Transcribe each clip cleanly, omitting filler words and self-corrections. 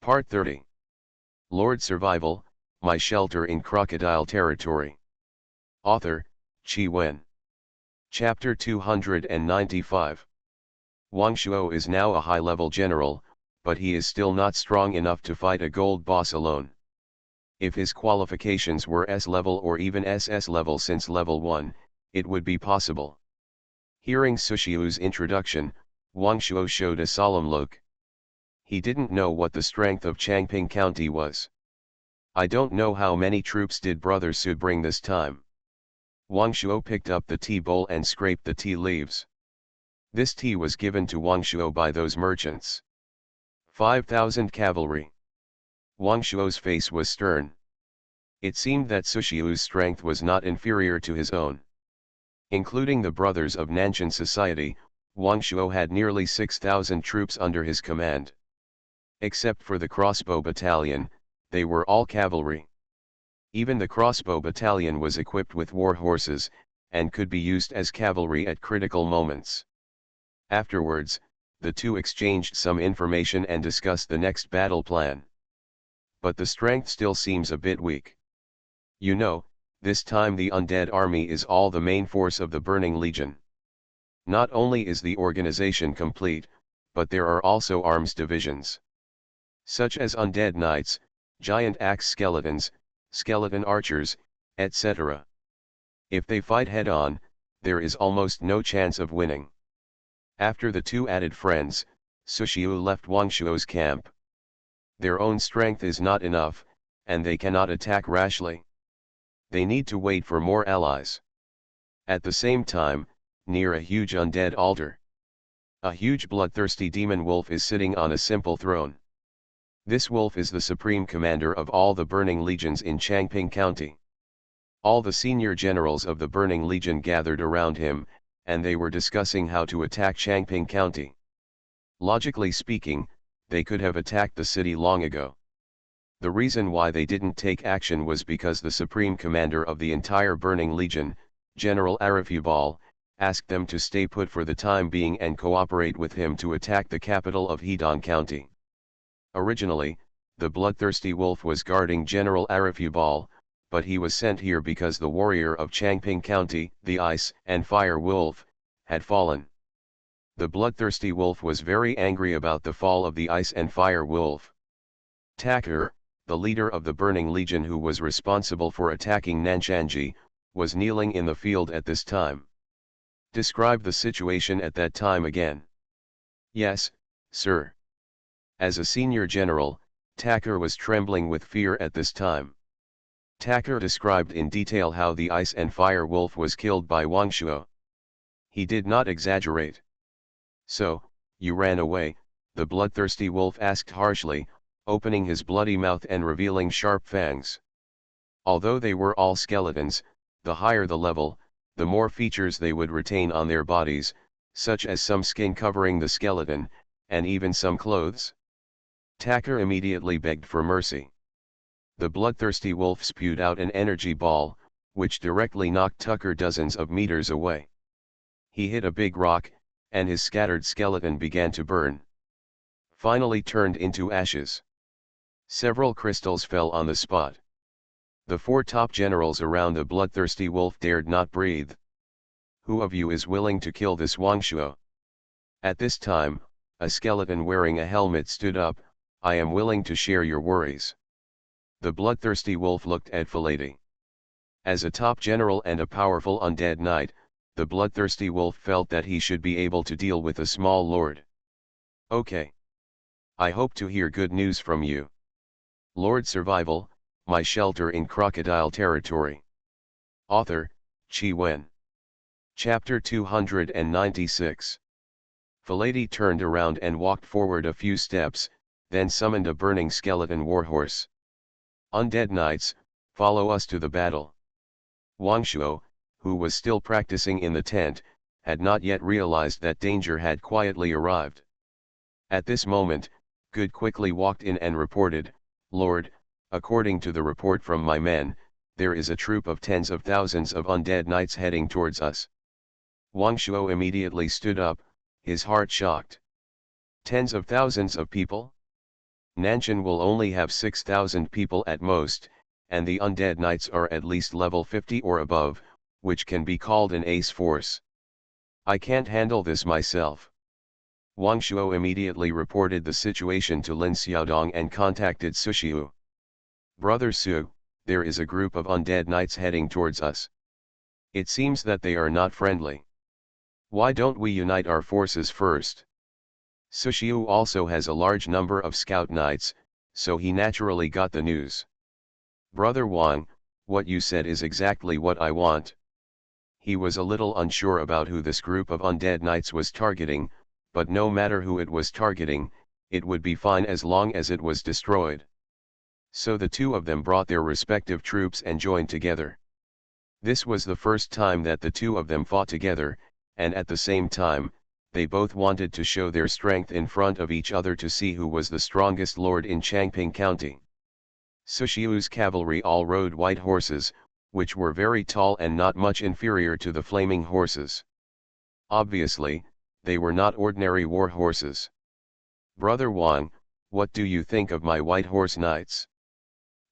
Part 30. Lord Survival, My Shelter in Crocodile Territory. Author, Chi Wen. Chapter 295. Wang Shuo is now a high-level general, but he is still not strong enough to fight a gold boss alone. If his qualifications were S-level or even SS level since level 1, it would be possible. Hearing Sushiu's introduction, Wang Shuo showed a solemn look. He didn't know what the strength of Changping County was. I don't know how many troops did Brother Su bring this time. Wang Shuo picked up the tea bowl and scraped the tea leaves. This tea was given to Wang Shuo by those merchants. 5,000 cavalry. Wang Shuo's face was stern. It seemed that Sushiu's strength was not inferior to his own. Including the brothers of Nanshan society, Wang Shuo had nearly 6,000 troops under his command. Except for the crossbow battalion, they were all cavalry. Even the crossbow battalion was equipped with war horses, and could be used as cavalry at critical moments. Afterwards, the two exchanged some information and discussed the next battle plan. But the strength still seems a bit weak. You know, this time the undead army is all the main force of the Burning Legion. Not only is the organization complete, but there are also arms divisions. Such as undead knights, giant axe skeletons, skeleton archers, etc. If they fight head-on, there is almost no chance of winning. After the two added friends, Sushiu left Wang Shuo's camp. Their own strength is not enough, and they cannot attack rashly. They need to wait for more allies. At the same time, near a huge undead altar, a huge bloodthirsty demon wolf is sitting on a simple throne. This wolf is the supreme commander of all the Burning Legions in Changping County. All the senior generals of the Burning Legion gathered around him, and they were discussing how to attack Changping County. Logically speaking, they could have attacked the city long ago. The reason why they didn't take action was because the supreme commander of the entire Burning Legion, General Arifubal, asked them to stay put for the time being and cooperate with him to attack the capital of Hedong County. Originally, the bloodthirsty wolf was guarding General Arifubal, but he was sent here because the warrior of Changping County, the Ice and Fire Wolf, had fallen. The bloodthirsty wolf was very angry about the fall of the Ice and Fire Wolf. Takur, the leader of the Burning Legion who was responsible for attacking Nanshanji, was kneeling in the field at this time. Describe the situation at that time again. Yes, sir. As a senior general, Takur was trembling with fear at this time. Takur described in detail how the Ice and Fire Wolf was killed by Wang Shuo. He did not exaggerate. So, you ran away, the bloodthirsty wolf asked harshly, opening his bloody mouth and revealing sharp fangs. Although they were all skeletons, the higher the level, the more features they would retain on their bodies, such as some skin covering the skeleton, and even some clothes. Takur immediately begged for mercy. The bloodthirsty wolf spewed out an energy ball, which directly knocked Takur dozens of meters away. He hit a big rock, and his scattered skeleton began to burn. Finally turned into ashes. Several crystals fell on the spot. The four top generals around the bloodthirsty wolf dared not breathe. Who of you is willing to kill this Wang Shuo? At this time, a skeleton wearing a helmet stood up. I am willing to share your worries. The bloodthirsty wolf looked at Filady. As a top general and a powerful undead knight, the bloodthirsty wolf felt that he should be able to deal with a small lord. Okay. I hope to hear good news from you. Lord Survival, My Shelter in Crocodile Territory. Author, Chi Wen. Chapter 296. Filady turned around and walked forward a few steps, then summoned a burning skeleton warhorse. Undead knights, follow us to the battle. Wang Shuo, who was still practicing in the tent, had not yet realized that danger had quietly arrived. At this moment, Good quickly walked in and reported, Lord, according to the report from my men, there is a troop of tens of thousands of undead knights heading towards us. Wang Shuo immediately stood up, his heart shocked. Tens of thousands of people? Nanshan will only have 6,000 people at most, and the undead knights are at least level 50 or above, which can be called an ace force. I can't handle this myself. Wang Shuo immediately reported the situation to Lin Xiaodong and contacted Su Xiu. Brother Su, there is a group of undead knights heading towards us. It seems that they are not friendly. Why don't we unite our forces first? Su Xiu also has a large number of scout knights, so he naturally got the news. Brother Wang, what you said is exactly what I want. He was a little unsure about who this group of undead knights was targeting, but no matter who it was targeting, it would be fine as long as it was destroyed. So the two of them brought their respective troops and joined together. This was the first time that the two of them fought together, and at the same time, they both wanted to show their strength in front of each other to see who was the strongest lord in Changping County. Su Xiu's cavalry all rode white horses, which were very tall and not much inferior to the flaming horses. Obviously, they were not ordinary war horses. Brother Wang, what do you think of my white horse knights?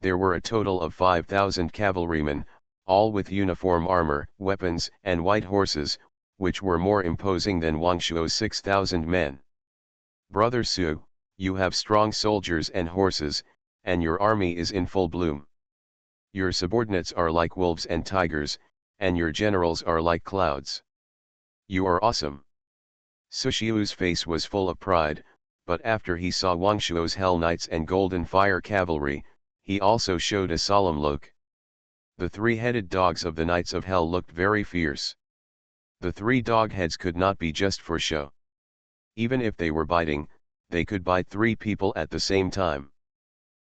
There were a total of 5,000 cavalrymen, all with uniform armor, weapons, and white horses, which were more imposing than Wang Shuo's 6,000 men. Brother Su, you have strong soldiers and horses, and your army is in full bloom. Your subordinates are like wolves and tigers, and your generals are like clouds. You are awesome. Su Xiu's face was full of pride, but after he saw Wang Shuo's Hell Knights and Golden Fire Cavalry, he also showed a solemn look. The three-headed dogs of the Knights of Hell looked very fierce. The three dog heads could not be just for show. Even if they were biting, they could bite three people at the same time.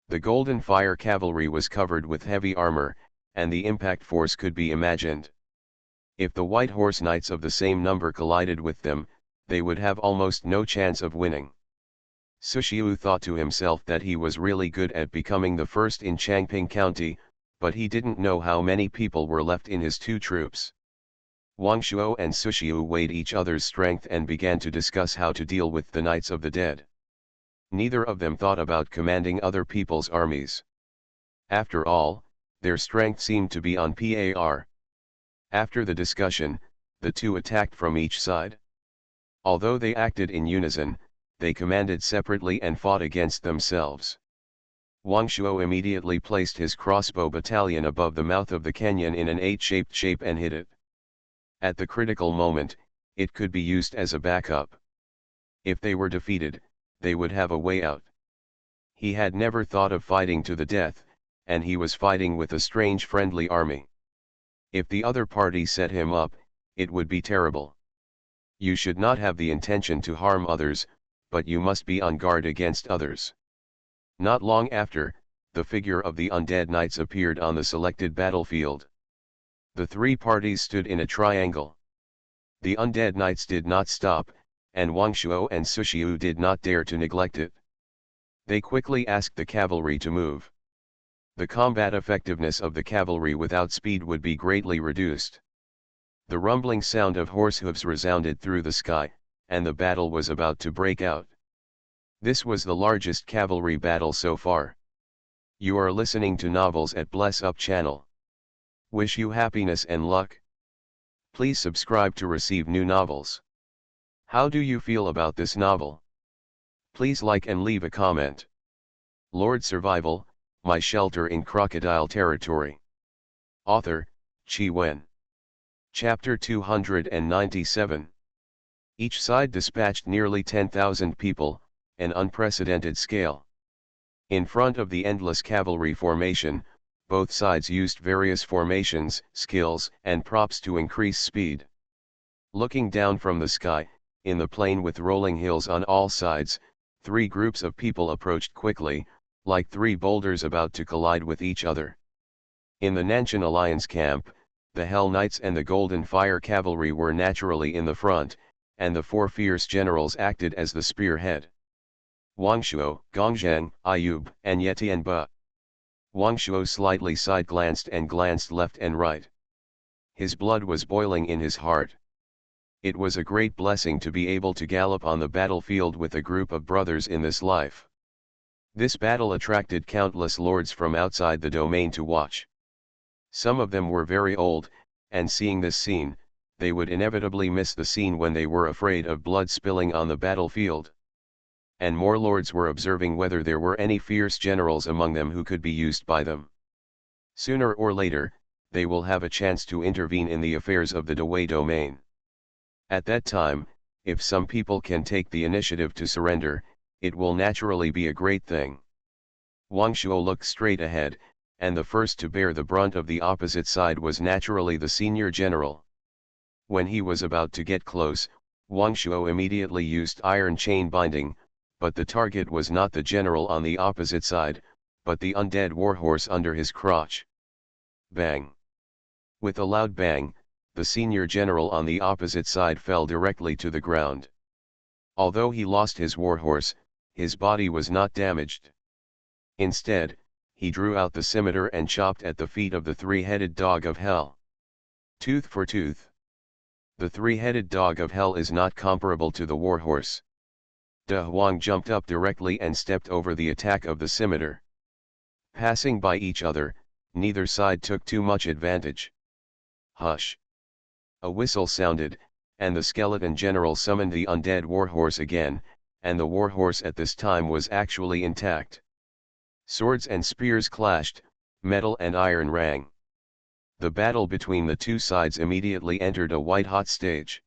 The Golden Fire Cavalry was covered with heavy armor, and the impact force could be imagined. If the White Horse Knights of the same number collided with them, they would have almost no chance of winning. Su Xiu thought to himself that he was really good at becoming the first in Changping County, but he didn't know how many people were left in his two troops. Wang Shuo and Su Xiu weighed each other's strength and began to discuss how to deal with the Knights of the Dead. Neither of them thought about commanding other people's armies. After all, their strength seemed to be on par. After the discussion, the two attacked from each side. Although they acted in unison, they commanded separately and fought against themselves. Wang Shuo immediately placed his crossbow battalion above the mouth of the canyon in an 8-shaped shape and hit it. At the critical moment, it could be used as a backup. If they were defeated, they would have a way out. He had never thought of fighting to the death, and he was fighting with a strange friendly army. If the other party set him up, it would be terrible. You should not have the intention to harm others, but you must be on guard against others. Not long after, the figure of the undead knights appeared on the selected battlefield. The three parties stood in a triangle. The undead knights did not stop, and Wang Shuo and Su Xiu did not dare to neglect it. They quickly asked the cavalry to move. The combat effectiveness of the cavalry without speed would be greatly reduced. The rumbling sound of horse hooves resounded through the sky, and the battle was about to break out. This was the largest cavalry battle so far. You are listening to Novels at Bless Up channel. Wish you happiness and luck. Please subscribe to receive new novels. How do you feel about this novel? Please like and leave a comment. Lord Survival, My Shelter in Crocodile Territory. Author, Qi Wen. Chapter 297. Each side dispatched nearly 10,000 people, an unprecedented scale. In front of the endless cavalry formation, both sides used various formations, skills, and props to increase speed. Looking down from the sky, in the plain with rolling hills on all sides, three groups of people approached quickly, like three boulders about to collide with each other. In the Nanshan Alliance camp, the Hell Knights and the Golden Fire Cavalry were naturally in the front, and the four fierce generals acted as the spearhead. Wang Shuo, Gongzheng, Ayub, and Yetianba. Wang Shuo slightly side-glanced and glanced left and right. His blood was boiling in his heart. It was a great blessing to be able to gallop on the battlefield with a group of brothers in this life. This battle attracted countless lords from outside the domain to watch. Some of them were very old, and seeing this scene, they would inevitably miss the scene when they were afraid of blood spilling on the battlefield. And more lords were observing whether there were any fierce generals among them who could be used by them. Sooner or later, they will have a chance to intervene in the affairs of the Dewey domain. At that time, if some people can take the initiative to surrender, it will naturally be a great thing. Wang Shuo looked straight ahead, and the first to bear the brunt of the opposite side was naturally the senior general. When he was about to get close, Wang Shuo immediately used iron chain binding, but the target was not the general on the opposite side, but the undead warhorse under his crotch. Bang! With a loud bang, the senior general on the opposite side fell directly to the ground. Although he lost his warhorse, his body was not damaged. Instead, he drew out the scimitar and chopped at the feet of the three-headed dog of hell. Tooth for tooth. The three-headed dog of hell is not comparable to the warhorse. De Huang jumped up directly and stepped over the attack of the scimitar. Passing by each other, neither side took too much advantage. Hush! A whistle sounded, and the skeleton general summoned the undead warhorse again, and the warhorse at this time was actually intact. Swords and spears clashed, metal and iron rang. The battle between the two sides immediately entered a white-hot stage.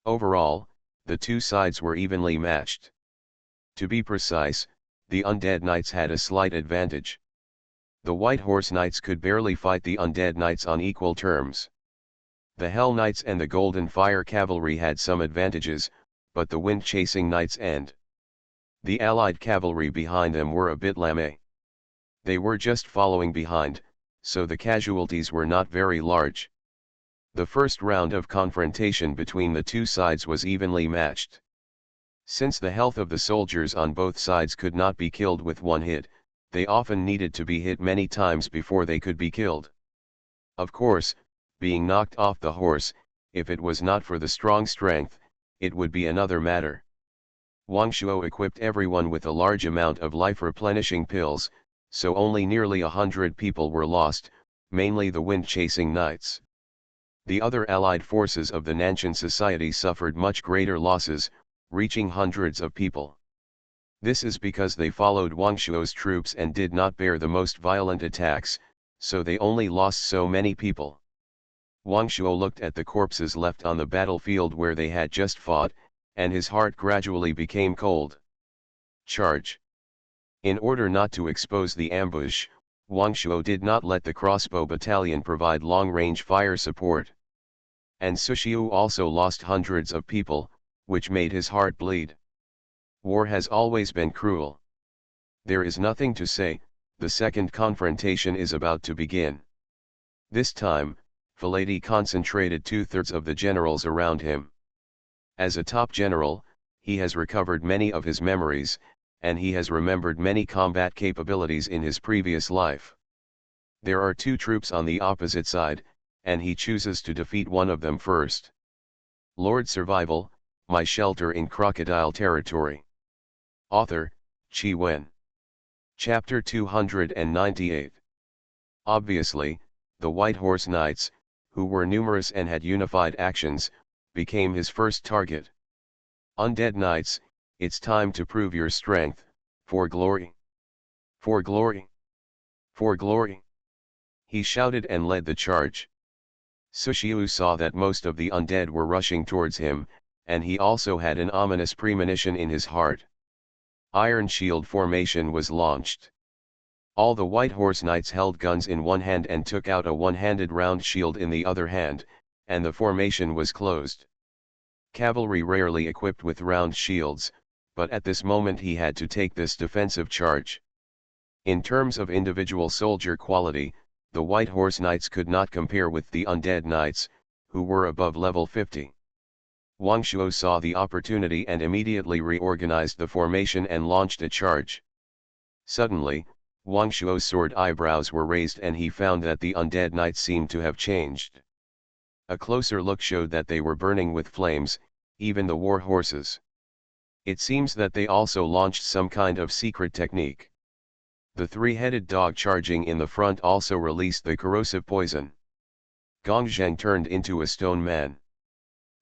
Overall, the two sides were evenly matched. To be precise, the undead knights had a slight advantage. The White Horse Knights could barely fight the undead knights on equal terms. The Hell Knights and the Golden Fire Cavalry had some advantages, but the wind-chasing knights and the allied cavalry behind them were a bit lame. They were just following behind, so the casualties were not very large. The first round of confrontation between the two sides was evenly matched. Since the health of the soldiers on both sides could not be killed with one hit, they often needed to be hit many times before they could be killed. Of course, being knocked off the horse, if it was not for the strong strength, it would be another matter. Wang Shuo equipped everyone with a large amount of life-replenishing pills, so only nearly 100 people were lost, mainly the wind-chasing knights. The other allied forces of the Nanshan Society suffered much greater losses, reaching hundreds of people. This is because they followed Wang Shuo's troops and did not bear the most violent attacks, so they only lost so many people. Wang Shuo looked at the corpses left on the battlefield where they had just fought, and his heart gradually became cold. Charge! In order not to expose the ambush, Wang Shuo did not let the crossbow battalion provide long-range fire support. And Sushiu also lost hundreds of people, which made his heart bleed. War has always been cruel. There is nothing to say, the second confrontation is about to begin. This time, Filati concentrated two-thirds of the generals around him. As a top general, he has recovered many of his memories, and he has remembered many combat capabilities in his previous life. There are two troops on the opposite side, and he chooses to defeat one of them first. Lord Survival, My Shelter in Crocodile Territory. Author, Qi Wen. Chapter 298. Obviously, the White Horse Knights, who were numerous and had unified actions, became his first target. Undead Knights, it's time to prove your strength, for glory! For glory! For glory! He shouted and led the charge. Sushiu saw that most of the undead were rushing towards him, and he also had an ominous premonition in his heart. Iron Shield formation was launched. All the White Horse Knights held guns in one hand and took out a one-handed round shield in the other hand, and the formation was closed. Cavalry rarely equipped with round shields, but at this moment he had to take this defensive charge. In terms of individual soldier quality, the White Horse Knights could not compare with the Undead Knights, who were above level 50. Wang Shuo saw the opportunity and immediately reorganized the formation and launched a charge. Suddenly, Wang Shuo's sword eyebrows were raised and he found that the Undead Knights seemed to have changed. A closer look showed that they were burning with flames, even the war horses. It seems that they also launched some kind of secret technique. The three-headed dog charging in the front also released the corrosive poison. Gong Zheng turned into a stone man.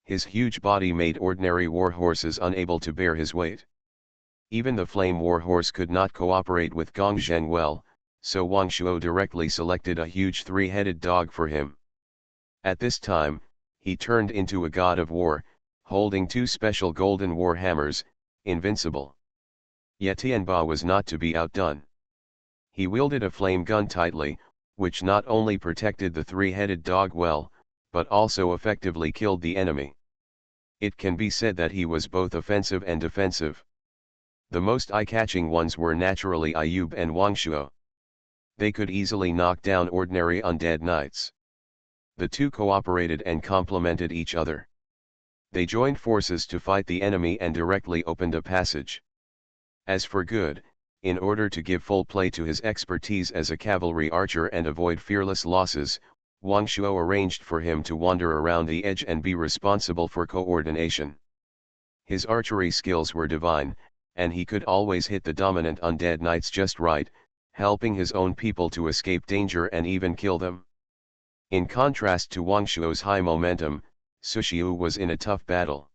His huge body made ordinary war horses unable to bear his weight. Even the flame war horse could not cooperate with Gong Zheng well, so Wang Shuo directly selected a huge three-headed dog for him. At this time, he turned into a god of war, holding two special golden war hammers, invincible. Yet Tianba was not to be outdone. He wielded a flame gun tightly, which not only protected the three-headed dog well, but also effectively killed the enemy. It can be said that he was both offensive and defensive. The most eye-catching ones were naturally Ayub and Wang Shuo. They could easily knock down ordinary undead knights. The two cooperated and complemented each other. They joined forces to fight the enemy and directly opened a passage. As for Good, in order to give full play to his expertise as a cavalry archer and avoid fearless losses, Wang Shuo arranged for him to wander around the edge and be responsible for coordination. His archery skills were divine, and he could always hit the dominant undead knights just right, helping his own people to escape danger and even kill them. In contrast to Wang Shuo's high momentum, Sushiu was in a tough battle.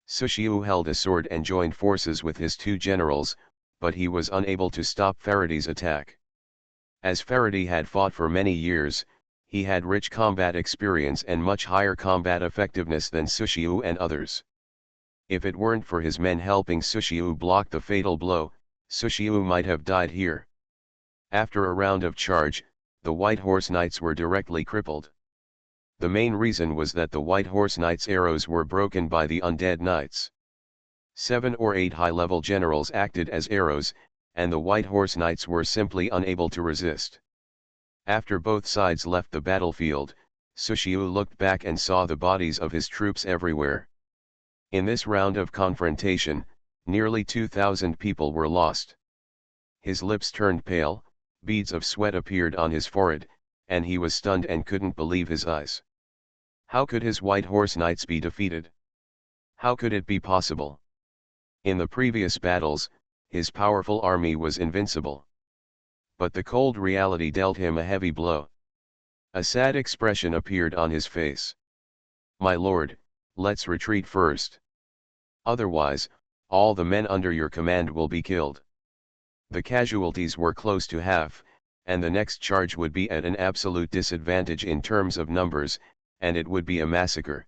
Sushiu held a sword and joined forces with his two generals, but he was unable to stop Faraday's attack. As Faraday had fought for many years, he had rich combat experience and much higher combat effectiveness than Sushiu and others. If it weren't for his men helping Sushiu block the fatal blow, Sushiu might have died here. After a round of charge, the White Horse Knights were directly crippled. The main reason was that the White Horse Knights' arrows were broken by the undead knights. 7 or 8 high-level generals acted as arrows, and the White Horse Knights were simply unable to resist. After both sides left the battlefield, Sushiu looked back and saw the bodies of his troops everywhere. In this round of confrontation, nearly 2,000 people were lost. His lips turned pale, beads of sweat appeared on his forehead, and he was stunned and couldn't believe his eyes. How could his White Horse Knights be defeated? How could it be possible? In the previous battles, his powerful army was invincible. But the cold reality dealt him a heavy blow. A sad expression appeared on his face. "My lord, let's retreat first. Otherwise, all the men under your command will be killed." The casualties were close to half, and the next charge would be at an absolute disadvantage in terms of numbers, and it would be a massacre.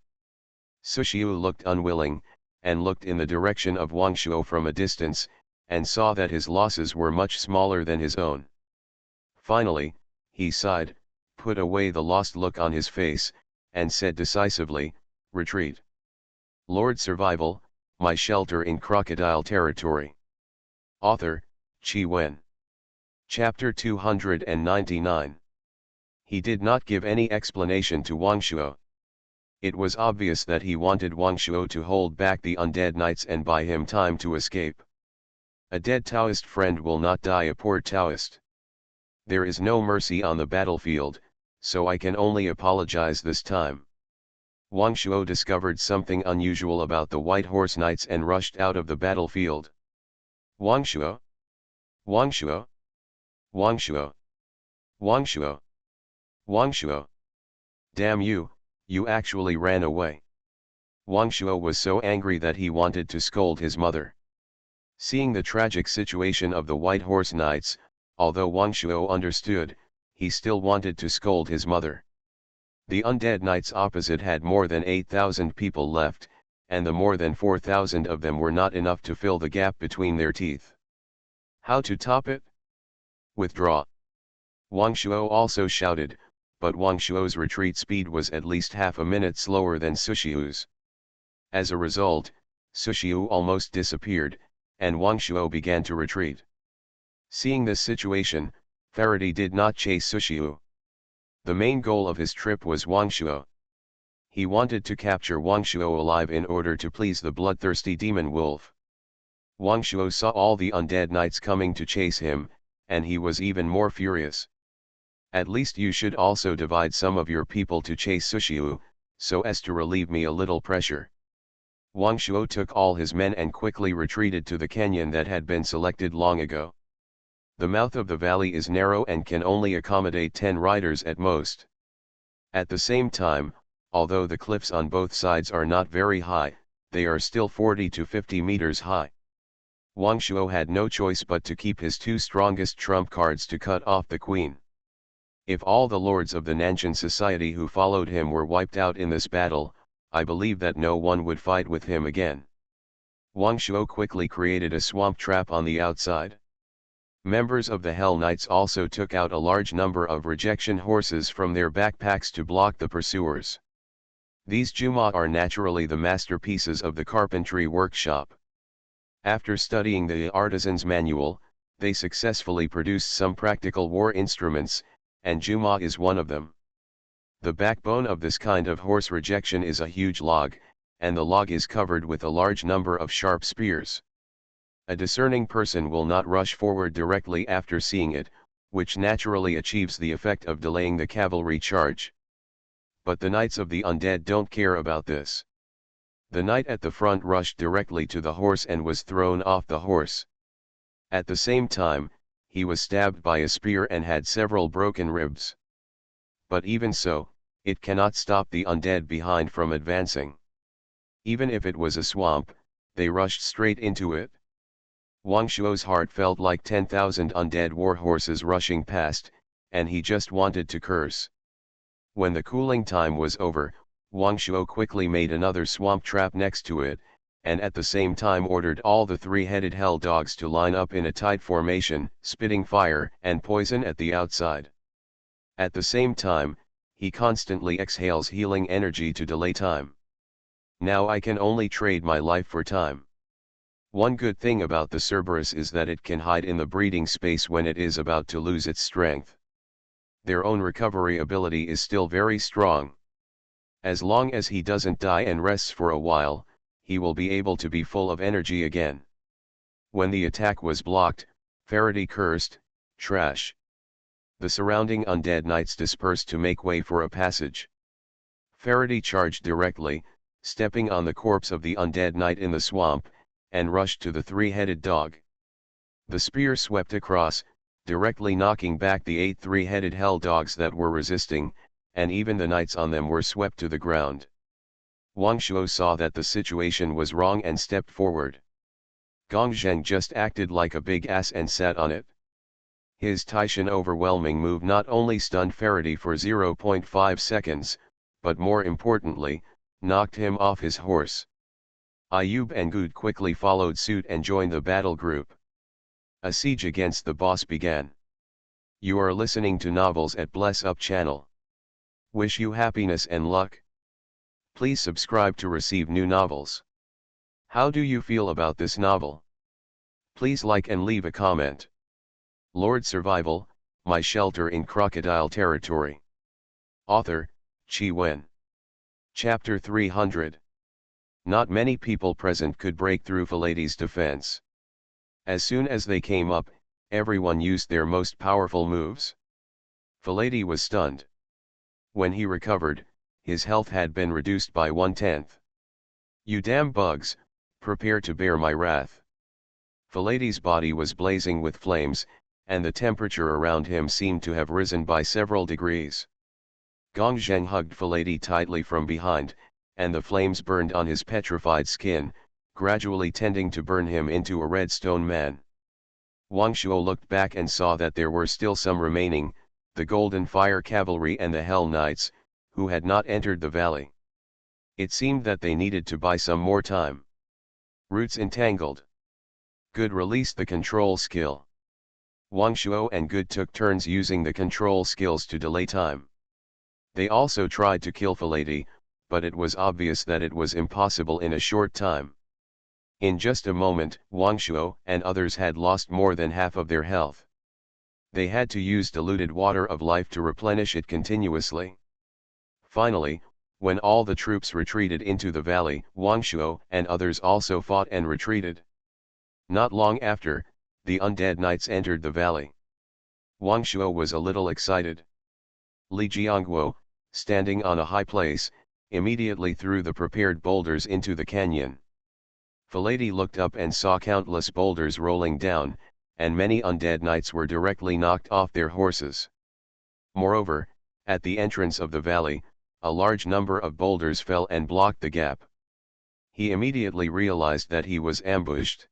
Sushiu looked unwilling, and looked in the direction of Wang Shuo from a distance, and saw that his losses were much smaller than his own. Finally, he sighed, put away the lost look on his face, and said decisively, "Retreat. Lord Survival, My Shelter in Crocodile Territory." Author, Qi Wen. Chapter 299. He did not give any explanation to Wang Shuo. It was obvious that he wanted Wang Shuo to hold back the undead knights and buy him time to escape. A dead Taoist friend will not die a poor Taoist. There is no mercy on the battlefield, so I can only apologize this time. Wang Shuo discovered something unusual about the White Horse Knights and rushed out of the battlefield. "Wang Shuo? Wang Shuo? Wang Shuo? Wang Shuo? Wang Shuo? Damn you, you actually ran away." Wang Shuo was so angry that he wanted to scold his mother. Seeing the tragic situation of the White Horse Knights, although Wang Shuo understood, he still wanted to scold his mother. The undead knights opposite had more than 8,000 people left, and the more than 4,000 of them were not enough to fill the gap between their teeth. How to top it? Withdraw. Wang Shuo also shouted, but Wang Shuo's retreat speed was at least half a minute slower than Sushiu's. As a result, Sushiu almost disappeared, and Wang Shuo began to retreat. Seeing this situation, Faraday did not chase Sushiu. The main goal of his trip was Wang Shuo. He wanted to capture Wang Shuo alive in order to please the bloodthirsty demon wolf. Wang Shuo saw all the undead knights coming to chase him, and he was even more furious. "At least you should also divide some of your people to chase Sushiu, so as to relieve me a little pressure." Wang Shuo took all his men and quickly retreated to the canyon that had been selected long ago. The mouth of the valley is narrow and can only accommodate 10 riders at most. At the same time, although the cliffs on both sides are not very high, they are still 40 to 50 meters high. Wang Shuo had no choice but to keep his 2 strongest trump cards to cut off the queen. If all the lords of the Nanshan society who followed him were wiped out in this battle, I believe that no one would fight with him again. Wang Shuo quickly created a swamp trap on the outside. Members of the Hell Knights also took out a large number of rejection horses from their backpacks to block the pursuers. These Juma are naturally the masterpieces of the carpentry workshop. After studying the artisan's manual, they successfully produced some practical war instruments, and Juma is one of them. The backbone of this kind of horse rejection is a huge log, and the log is covered with a large number of sharp spears. A discerning person will not rush forward directly after seeing it, which naturally achieves the effect of delaying the cavalry charge. But the knights of the undead don't care about this. The knight at the front rushed directly to the horse and was thrown off the horse. At the same time, he was stabbed by a spear and had several broken ribs. But even so, it cannot stop the undead behind from advancing. Even if it was a swamp, they rushed straight into it. Wang Shuo's heart felt like 10,000 undead war horses rushing past, and he just wanted to curse. When the cooling time was over, Wang Shuo quickly made another swamp trap next to it, and at the same time ordered all the 3-headed hell dogs to line up in a tight formation, spitting fire and poison at the outside. At the same time, he constantly exhales healing energy to delay time. Now I can only trade my life for time. One good thing about the Cerberus is that it can hide in the breeding space when it is about to lose its strength. Their own recovery ability is still very strong. As long as he doesn't die and rests for a while, he will be able to be full of energy again. When the attack was blocked, Faraday cursed, "Trash." The surrounding undead knights dispersed to make way for a passage. Faraday charged directly, stepping on the corpse of the undead knight in the swamp, and rushed to the 3-headed dog. The spear swept across, directly knocking back the 8 3-headed hell dogs that were resisting, and even the knights on them were swept to the ground. Wang Shuo saw that the situation was wrong and stepped forward. Gong Zheng just acted like a big ass and sat on it. His Taishan overwhelming move not only stunned Faraday for 0.5 seconds, but more importantly, knocked him off his horse. Ayub and Good quickly followed suit and joined the battle group. A siege against the boss began. You are listening to Novels at Bless Up channel. Wish you happiness and luck. Please subscribe to receive new novels. How do you feel about this novel? Please like and leave a comment. Lord Survival, My Shelter in Crocodile Territory. Author, Chi Wen. Chapter 300. Not many people present could break through Philade's defense. As soon as they came up, everyone used their most powerful moves. Philade was stunned. When he recovered, his health had been reduced by 1/10. You damn bugs, prepare to bear my wrath. Philade's body was blazing with flames, and the temperature around him seemed to have risen by several degrees. Gong Zheng hugged Philade tightly from behind, and the flames burned on his petrified skin, gradually tending to burn him into a red stone man. Wang Shuo looked back and saw that there were still some remaining, the Golden Fire Cavalry and the Hell Knights, who had not entered the valley. It seemed that they needed to buy some more time. Roots entangled. Good released the control skill. Wang Shuo and Good took turns using the control skills to delay time. They also tried to kill Philade, but it was obvious that it was impossible in a short time. In just a moment, Wang Shuo and others had lost more than half of their health. They had to use diluted water of life to replenish it continuously. Finally, when all the troops retreated into the valley, Wang Shuo and others also fought and retreated. Not long after, the undead knights entered the valley. Wang Shuo was a little excited. Li Jiangguo, standing on a high place, immediately threw the prepared boulders into the canyon. Faladi looked up and saw countless boulders rolling down, and many undead knights were directly knocked off their horses. Moreover, at the entrance of the valley, a large number of boulders fell and blocked the gap. He immediately realized that he was ambushed.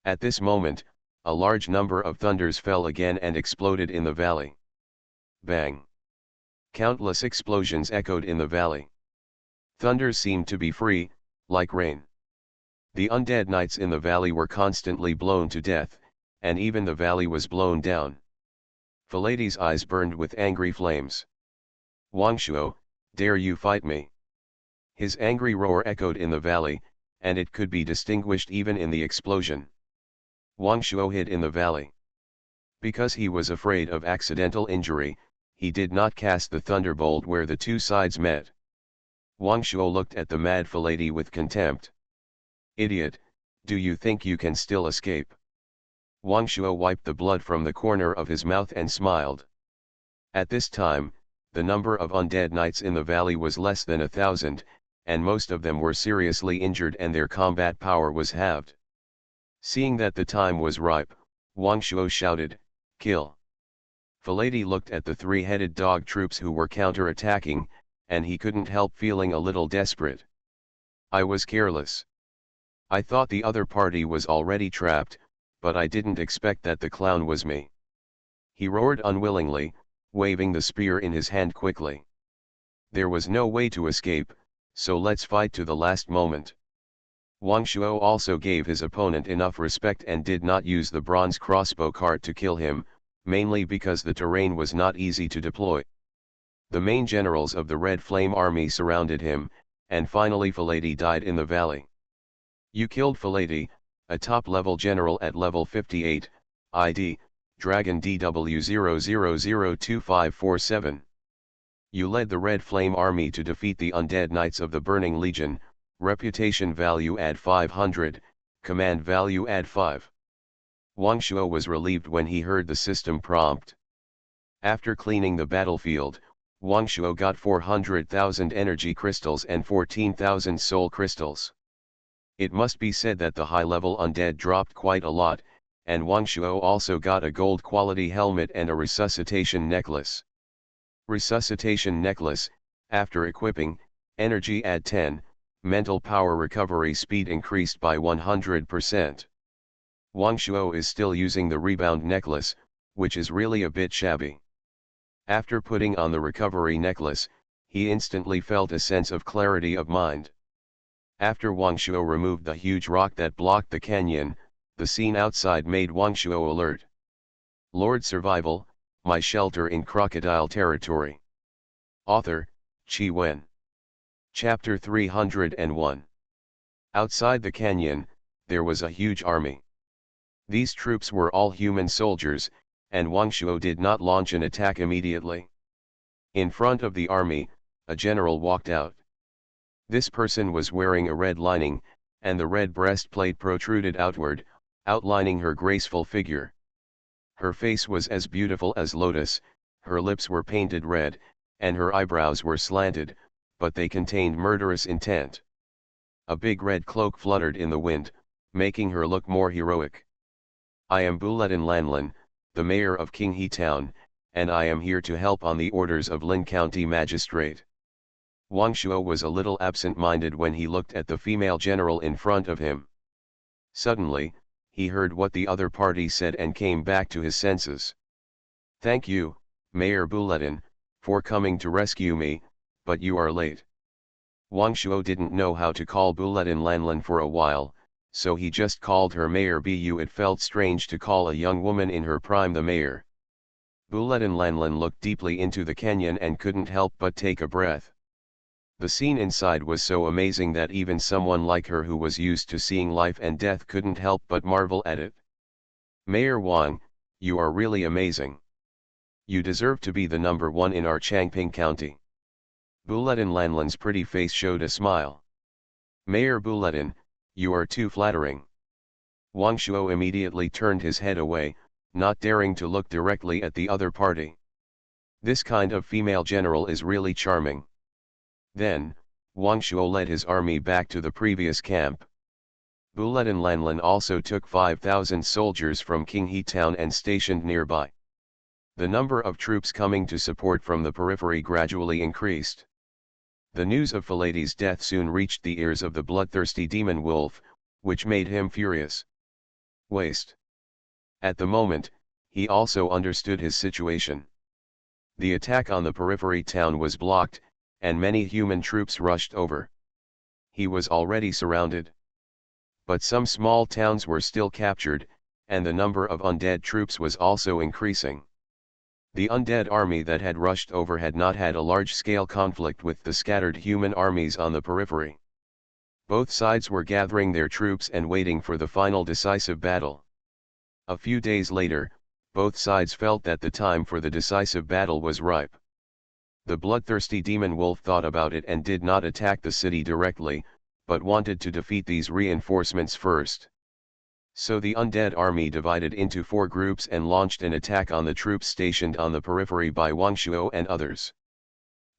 At this moment, a large number of thunders fell again and exploded in the valley. Bang! Countless explosions echoed in the valley. Thunders seemed to be free, like rain. The undead knights in the valley were constantly blown to death, and even the valley was blown down. Faladi's eyes burned with angry flames. "Wangshuo, dare you fight me?" His angry roar echoed in the valley, and it could be distinguished even in the explosion. Wangshuo hid in the valley. Because he was afraid of accidental injury, he did not cast the thunderbolt where the two sides met. Wangshuo looked at the mad Faladi with contempt. "Idiot, do you think you can still escape?" Wangshuo wiped the blood from the corner of his mouth and smiled. At this time, the number of undead knights in the valley was less than 1,000, and most of them were seriously injured and their combat power was halved. Seeing that the time was ripe, Wangshuo shouted, "Kill!" Faladi looked at the three-headed dog troops who were counter-attacking, and he couldn't help feeling a little desperate. "I was careless. I thought the other party was already trapped, but I didn't expect that the clown was me." He roared unwillingly, waving the spear in his hand quickly. "There was no way to escape, so let's fight to the last moment." Wangshuo also gave his opponent enough respect and did not use the bronze crossbow cart to kill him, mainly because the terrain was not easy to deploy. The main generals of the Red Flame Army surrounded him, and finally Faladi died in the valley. "You killed Faladi, a top-level general at level 58, ID, Dragon DW00002547. You led the Red Flame Army to defeat the undead knights of the Burning Legion, reputation value add 500, command value add 5. Wangshuo was relieved when he heard the system prompt. After cleaning the battlefield, Wangshuo got 400,000 energy crystals and 14,000 soul crystals. It must be said that the high-level undead dropped quite a lot, and Wangshuo also got a gold-quality helmet and a resuscitation necklace. Resuscitation necklace, after equipping, energy add 10, mental power recovery speed increased by 100%. Wangshuo is still using the rebound necklace, which is really a bit shabby. After putting on the recovery necklace, he instantly felt a sense of clarity of mind. After Wangshuo removed the huge rock that blocked the canyon, the scene outside made Wangshuo alert. Lord Survival, My Shelter in Crocodile Territory. Author, Chi Wen. Chapter 301. Outside the canyon, there was a huge army. These troops were all human soldiers, and Wangshuo did not launch an attack immediately. In front of the army, a general walked out. This person was wearing a red lining, and the red breastplate protruded outward, outlining her graceful figure. Her face was as beautiful as lotus, her lips were painted red, and her eyebrows were slanted, but they contained murderous intent. A big red cloak fluttered in the wind, making her look more heroic. "I am Buletin Lanlin, the mayor of Qinghe Town, and I am here to help on the orders of Lin County Magistrate." Wangshuo was a little absent-minded when he looked at the female general in front of him. Suddenly, he heard what the other party said and came back to his senses. "Thank you, Mayor Buletin, for coming to rescue me, but you are late." Wangshuo didn't know how to call Buletin Lanlin for a while, so he just called her Mayor Bu. It felt strange to call a young woman in her prime the mayor. Buletin Lanlin looked deeply into the canyon and couldn't help but take a breath. The scene inside was so amazing that even someone like her who was used to seeing life and death couldn't help but marvel at it. "Mayor Wang, you are really amazing. You deserve to be the number one in our Changping County." Buletin Lanlin's pretty face showed a smile. "Mayor Buletin, you are too flattering." Wangshuo immediately turned his head away, not daring to look directly at the other party. This kind of female general is really charming. Then, Wangshuo led his army back to the previous camp. Bulletin Lanlan also took 5,000 soldiers from Qinghe town and stationed nearby. The number of troops coming to support from the periphery gradually increased. The news of Philates' death soon reached the ears of the bloodthirsty demon wolf, which made him furious. Waste. At the moment, he also understood his situation. The attack on the periphery town was blocked, and many human troops rushed over. He was already surrounded. But some small towns were still captured, and the number of undead troops was also increasing. The undead army that had rushed over had not had a large-scale conflict with the scattered human armies on the periphery. Both sides were gathering their troops and waiting for the final decisive battle. A few days later, both sides felt that the time for the decisive battle was ripe. The bloodthirsty demon wolf thought about it and did not attack the city directly, but wanted to defeat these reinforcements first. So the undead army divided into 4 groups and launched an attack on the troops stationed on the periphery by Wang Shuo and others.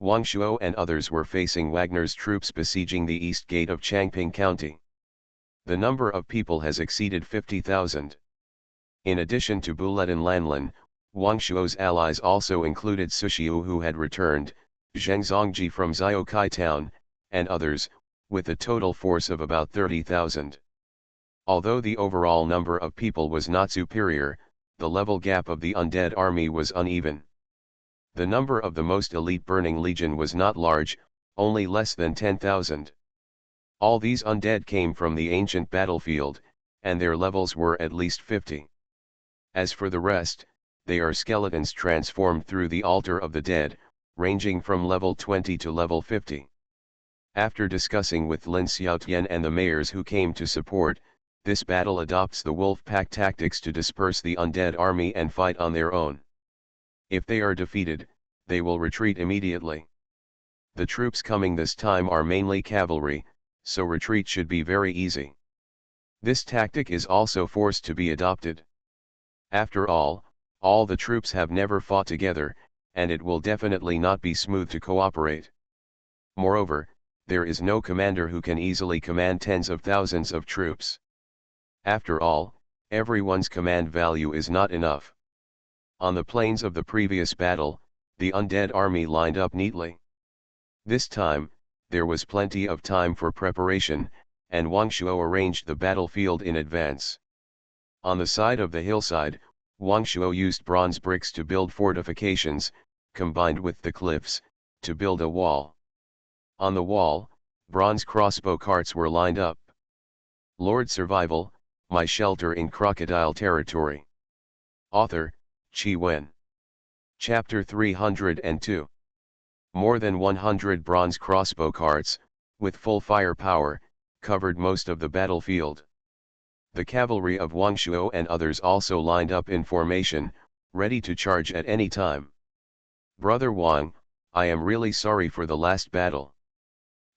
Wang Shuo and others were facing Wagner's troops besieging the east gate of Changping County. The number of people has exceeded 50,000. In addition to Bulletin Lanlan, Wang Shuo's allies also included Sushiu who had returned, Zheng Zongji from Zhiokai town, and others, with a total force of about 30,000. Although the overall number of people was not superior, the level gap of the undead army was uneven. The number of the most elite Burning Legion was not large, only less than 10,000. All these undead came from the ancient battlefield, and their levels were at least 50. As for the rest, they are skeletons transformed through the altar of the dead, ranging from level 20 to level 50. After discussing with Lin Xiaotian and the mayors who came to support, this battle adopts the wolf pack tactics to disperse the undead army and fight on their own. If they are defeated, they will retreat immediately. The troops coming this time are mainly cavalry, so retreat should be very easy. This tactic is also forced to be adopted. After all the troops have never fought together, and it will definitely not be smooth to cooperate. Moreover, there is no commander who can easily command tens of thousands of troops. After all, everyone's command value is not enough. On the plains of the previous battle, the undead army lined up neatly. This time, there was plenty of time for preparation, and Wang Shuo arranged the battlefield in advance. On the side of the hillside, Wang Shuo used bronze bricks to build fortifications, combined with the cliffs, to build a wall. On the wall, bronze crossbow carts were lined up. Lord Survival, My Shelter in Crocodile Territory. Author, Qi Wen. Chapter 302. More than 100 bronze crossbow carts, with full firepower, covered most of the battlefield. The cavalry of Wang Shuo and others also lined up in formation, ready to charge at any time. Brother Wang, I am really sorry for the last battle.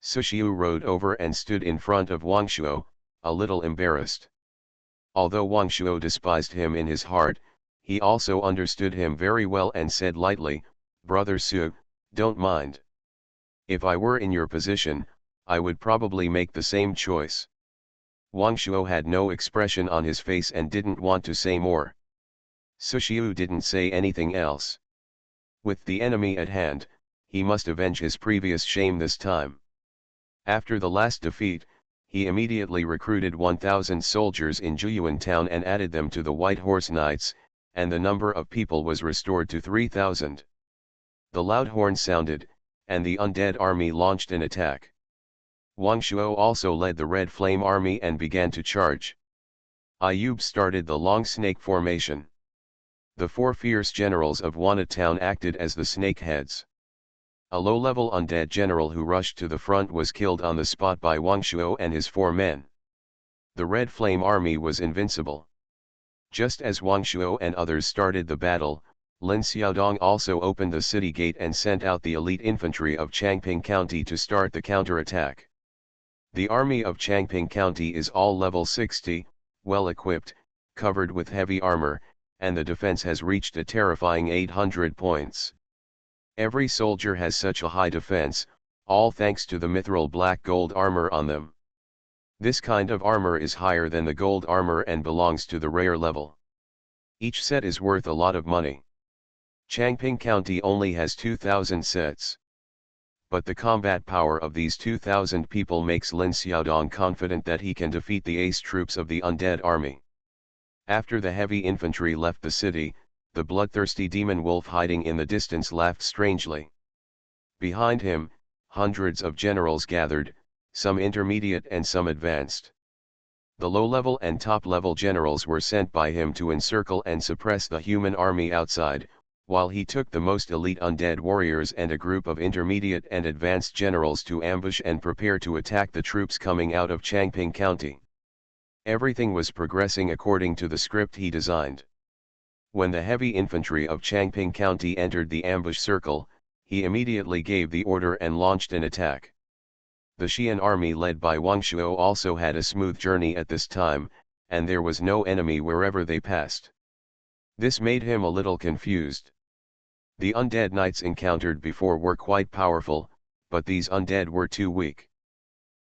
Sushiu rode over and stood in front of Wang Shuo, a little embarrassed. Although Wang Shuo despised him in his heart, he also understood him very well and said lightly, Brother Su, don't mind. If I were in your position, I would probably make the same choice. Wang Shuo had no expression on his face and didn't want to say more. Sushiu didn't say anything else. With the enemy at hand, he must avenge his previous shame this time. After the last defeat, he immediately recruited 1,000 soldiers in Juyuan town and added them to the White Horse Knights, and the number of people was restored to 3,000. The loud horn sounded, and the undead army launched an attack. Wang Shuo also led the Red Flame army and began to charge. Ayub started the long snake formation. The 4 fierce generals of Wana town acted as the snake heads. A low-level undead general who rushed to the front was killed on the spot by Wang Shuo and his 4 men. The Red Flame army was invincible. Just as Wang Shuo and others started the battle, Lin Xiaodong also opened the city gate and sent out the elite infantry of Changping County to start the counterattack. The army of Changping County is all level 60, well equipped, covered with heavy armor, and the defense has reached a terrifying 800 points. Every soldier has such a high defense, all thanks to the mithril black gold armor on them. This kind of armor is higher than the gold armor and belongs to the rare level. Each set is worth a lot of money. Changping County only has 2,000 sets. But the combat power of these 2,000 people makes Lin Xiaodong confident that he can defeat the ace troops of the undead army. After the heavy infantry left the city, the bloodthirsty demon wolf hiding in the distance laughed strangely. Behind him, hundreds of generals gathered, some intermediate and some advanced. The low-level and top-level generals were sent by him to encircle and suppress the human army outside, while he took the most elite undead warriors and a group of intermediate and advanced generals to ambush and prepare to attack the troops coming out of Changping County. Everything was progressing according to the script he designed. When the heavy infantry of Changping County entered the ambush circle, he immediately gave the order and launched an attack. The Xian army led by Wang Shuo also had a smooth journey at this time, and there was no enemy wherever they passed. This made him a little confused. The undead knights encountered before were quite powerful, but these undead were too weak.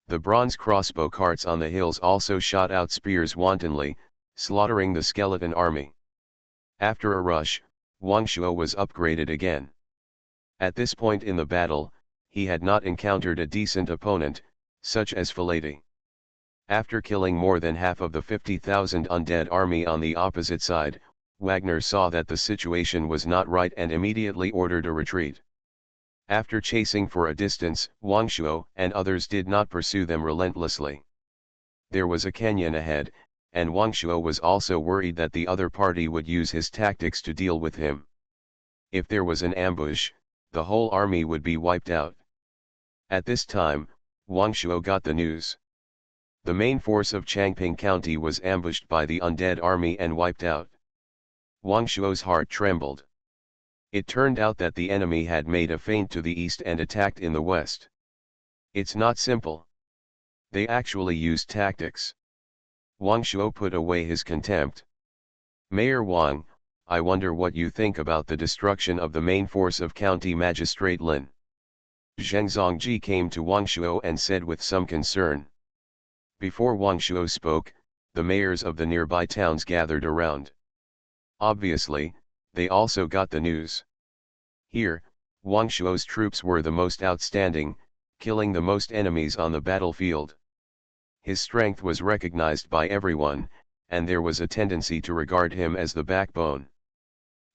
The bronze crossbow carts on the hills also shot out spears wantonly, slaughtering the skeleton army. After a rush, Wang Shuo was upgraded again. At this point in the battle, he had not encountered a decent opponent, such as Filati. After killing more than half of the 50,000 undead army on the opposite side, Wagner saw that the situation was not right and immediately ordered a retreat. After chasing for a distance, Wang Shuo and others did not pursue them relentlessly. There was a canyon ahead, and Wang Shuo was also worried that the other party would use his tactics to deal with him. If there was an ambush, the whole army would be wiped out. At this time, Wang Shuo got the news. The main force of Changping County was ambushed by the undead army and wiped out. Wang Shuo's heart trembled. It turned out that the enemy had made a feint to the east and attacked in the west. It's not simple. They actually used tactics. Wang Shuo put away his contempt. Mayor Wang, I wonder what you think about the destruction of the main force of County Magistrate Lin. Zheng Zongji came to Wang Shuo and said with some concern. Before Wang Shuo spoke, the mayors of the nearby towns gathered around. Obviously, they also got the news. Here, Wang Shuo's troops were the most outstanding, killing the most enemies on the battlefield. His strength was recognized by everyone, and there was a tendency to regard him as the backbone.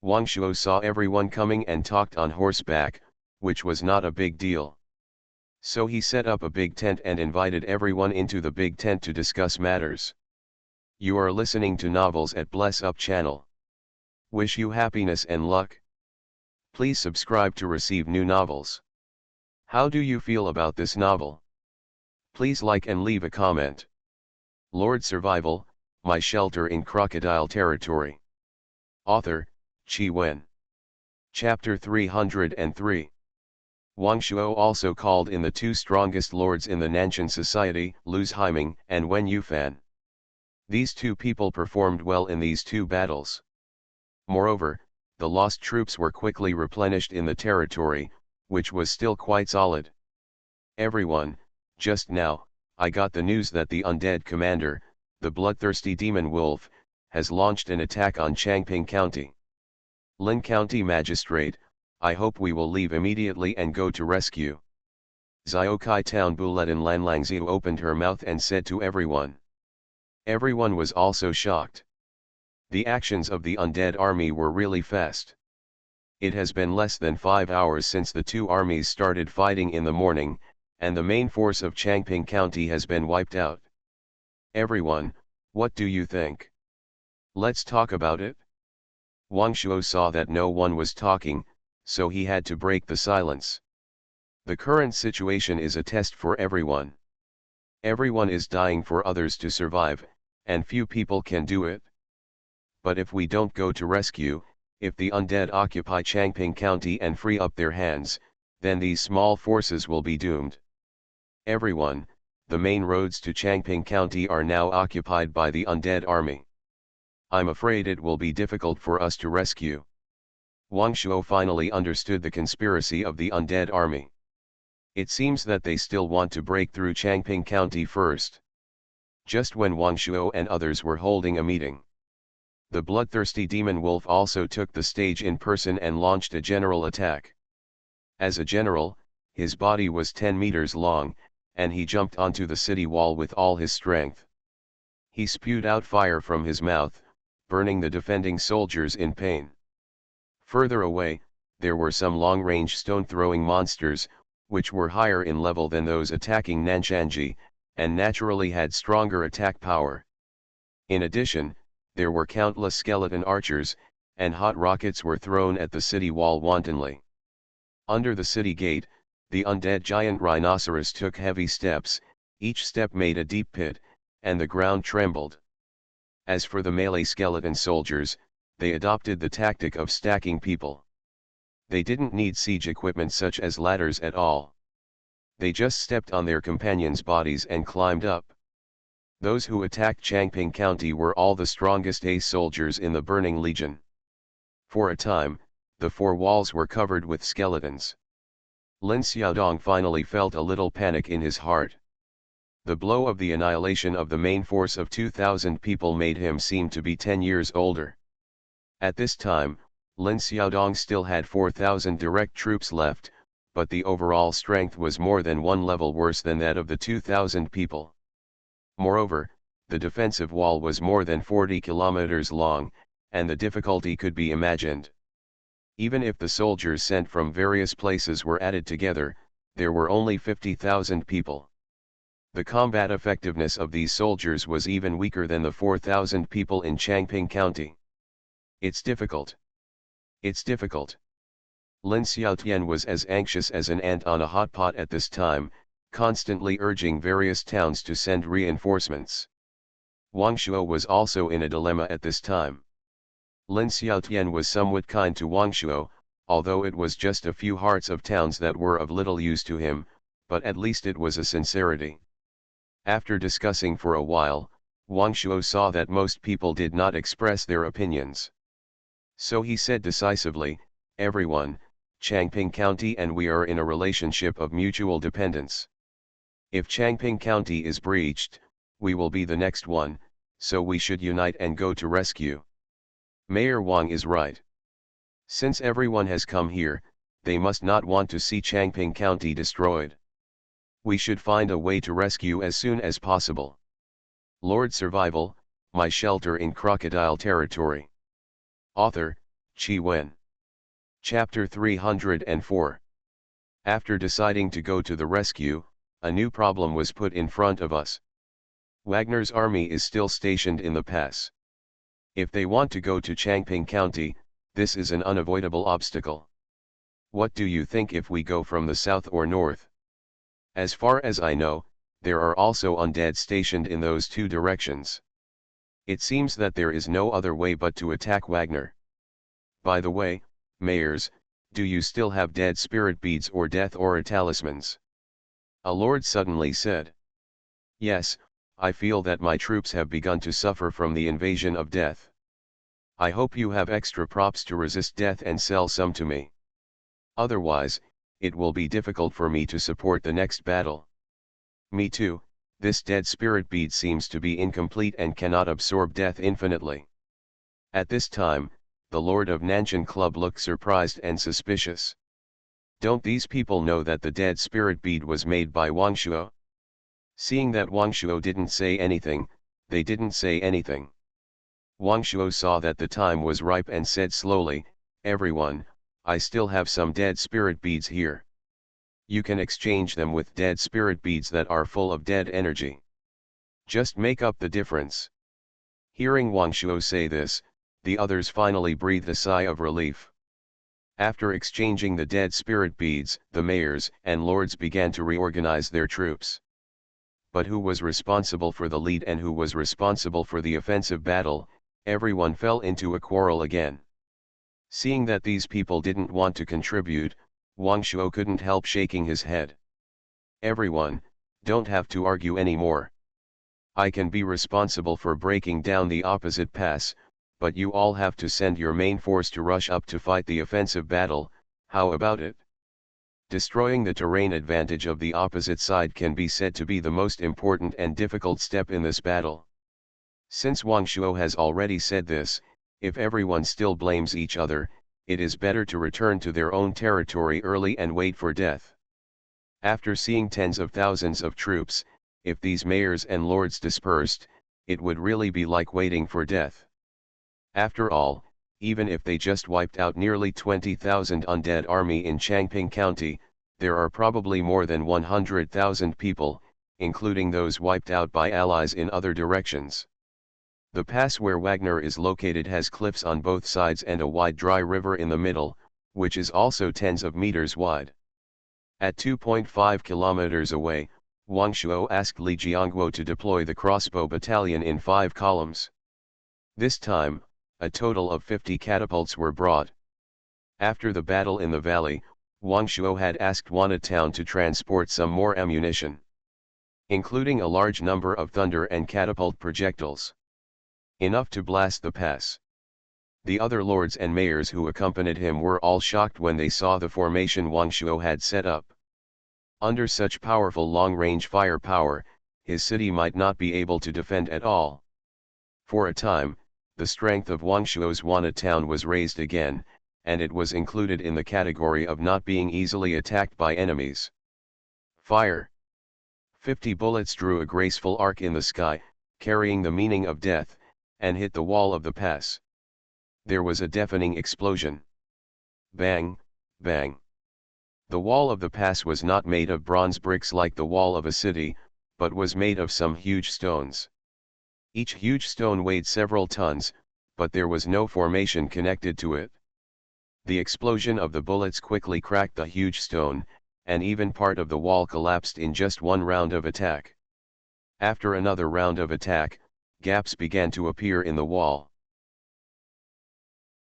Wang Shuo saw everyone coming and talked on horseback, which was not a big deal. So he set up a big tent and invited everyone into the big tent to discuss matters. You are listening to Novels at Bless Up channel. Wish you happiness and luck. Please subscribe to receive new novels. How do you feel about this novel? Please like and leave a comment. Lord Survival, My Shelter in Crocodile Territory. Author, Qi Wen. Chapter 303. Wang Shuo also called in the two strongest lords in the Nanshan society, Lu Haiming and Wen Yufan. These two people performed well in these two battles. Moreover, the lost troops were quickly replenished in the territory, which was still quite solid. Everyone, just now, I got the news that the undead commander, the bloodthirsty demon wolf, has launched an attack on Changping County. Lin County Magistrate, I hope we will leave immediately and go to rescue. Ziokai Town Bulletin Lanlangziu opened her mouth and said to everyone. Everyone was also shocked. The actions of the undead army were really fast. It has been less than 5 hours since the two armies started fighting in the morning, and the main force of Changping County has been wiped out. Everyone, what do you think? Let's talk about it. Wang Shuo saw that no one was talking, so he had to break the silence. The current situation is a test for everyone. Everyone is dying for others to survive, and few people can do it. But if we don't go to rescue, if the undead occupy Changping County and free up their hands, then these small forces will be doomed. Everyone, the main roads to Changping County are now occupied by the undead army. I'm afraid it will be difficult for us to rescue. Wang Shuo finally understood the conspiracy of the undead army. It seems that they still want to break through Changping County first. just when Wang Shuo and others were holding a meeting. The bloodthirsty demon wolf also took the stage in person and launched a general attack. As a general, his body was 10 meters long, and he jumped onto the city wall with all his strength. He spewed out fire from his mouth, burning the defending soldiers in pain. Further away, there were some long-range stone-throwing monsters, which were higher in level than those attacking Nanshanji, and naturally had stronger attack power. In addition, there were countless skeleton archers, and hot rockets were thrown at the city wall wantonly. Under the city gate, the undead giant rhinoceros took heavy steps, each step made a deep pit, and the ground trembled. As for the melee skeleton soldiers, they adopted the tactic of stacking people. They didn't need siege equipment such as ladders at all. They just stepped on their companions' bodies and climbed up. Those who attacked Changping County were all the strongest ace soldiers in the Burning Legion. For a time, the four walls were covered with skeletons. Lin Xiaodong finally felt a little panic in his heart. The blow of the annihilation of the main force of 2,000 people made him seem to be 10 years older. At this time, Lin Xiaodong still had 4,000 direct troops left, but the overall strength was more than one level worse than that of the 2,000 people. Moreover, the defensive wall was more than 40 kilometers long, and the difficulty could be imagined. Even if the soldiers sent from various places were added together, there were only 50,000 people. The combat effectiveness of these soldiers was even weaker than the 4,000 people in Changping County. It's difficult. It's difficult. Lin Xiaotian was as anxious as an ant on a hot pot at this time, constantly urging various towns to send reinforcements. Wang Shuo was also in a dilemma at this time. Lin Xiaotian was somewhat kind to Wang Shuo, although it was just a few hearts of towns that were of little use to him, but at least it was a sincerity. After discussing for a while, Wang Shuo saw that most people did not express their opinions. So he said decisively, "Everyone, Changping County and we are in a relationship of mutual dependence. If Changping County is breached, we will be the next one, so we should unite and go to rescue. Mayor Wang is right. Since everyone has come here, they must not want to see Changping County destroyed. We should find a way to rescue as soon as possible." Lord Survival, My Shelter in Crocodile Territory. Author, Qi Wen. Chapter 304. After deciding to go to the rescue, a new problem was put in front of us. Wagner's army is still stationed in the pass. If they want to go to Changping County, this is an unavoidable obstacle. What do you think if we go from the south or north? As far as I know, there are also undead stationed in those two directions. It seems that there is no other way but to attack Wagner. By the way, mayors, do you still have dead spirit beads or death aura talismans? A lord suddenly said. Yes, I feel that my troops have begun to suffer from the invasion of death. I hope you have extra props to resist death and sell some to me. Otherwise, it will be difficult for me to support the next battle. Me too, this dead spirit bead seems to be incomplete and cannot absorb death infinitely. At this time, the Lord of Nanshan Club looked surprised and suspicious. Don't these people know that the dead spirit bead was made by Wang Shuo? Seeing that Wang Shuo didn't say anything, they didn't say anything. Wang Shuo saw that the time was ripe and said slowly, "Everyone, I still have some dead spirit beads here. You can exchange them with dead spirit beads that are full of dead energy. Just make up the difference." Hearing Wang Shuo say this, the others finally breathed a sigh of relief. After exchanging the dead spirit beads, the mayors and lords began to reorganize their troops. But who was responsible for the lead and who was responsible for the offensive battle? Everyone fell into a quarrel again. Seeing that these people didn't want to contribute, Wang Shuo couldn't help shaking his head. "Everyone, don't have to argue anymore. I can be responsible for breaking down the opposite pass, but you all have to send your main force to rush up to fight the offensive battle. How about it?" Destroying the terrain advantage of the opposite side can be said to be the most important and difficult step in this battle. Since Wang Shuo has already said this, if everyone still blames each other, it is better to return to their own territory early and wait for death. After seeing tens of thousands of troops, if these mayors and lords dispersed, it would really be like waiting for death. After all, even if they just wiped out nearly 20,000 undead army in Changping County, there are probably more than 100,000 people, including those wiped out by allies in other directions. The pass where Wagner is located has cliffs on both sides and a wide dry river in the middle, which is also tens of meters wide. At 2.5 kilometers away, Wang Shuo asked Li Jiangguo to deploy the crossbow battalion in 5 columns. This time, a total of 50 catapults were brought. After the battle in the valley, Wang Shuo had asked Wana Town to transport some more ammunition, including a large number of thunder and catapult projectiles, enough to blast the pass. The other lords and mayors who accompanied him were all shocked when they saw the formation Wang Shuo had set up. Under such powerful long-range firepower, his city might not be able to defend at all. For a time, the strength of Wang Shuo's Wana town was raised again, and it was included in the category of not being easily attacked by enemies. Fire! 50 bullets drew a graceful arc in the sky, carrying the meaning of death, and hit the wall of the pass. There was a deafening explosion. Bang, bang. The wall of the pass was not made of bronze bricks like the wall of a city, but was made of some huge stones. Each huge stone weighed several tons, but there was no formation connected to it. The explosion of the bullets quickly cracked the huge stone, and even part of the wall collapsed in just one round of attack. After another round of attack, gaps began to appear in the wall.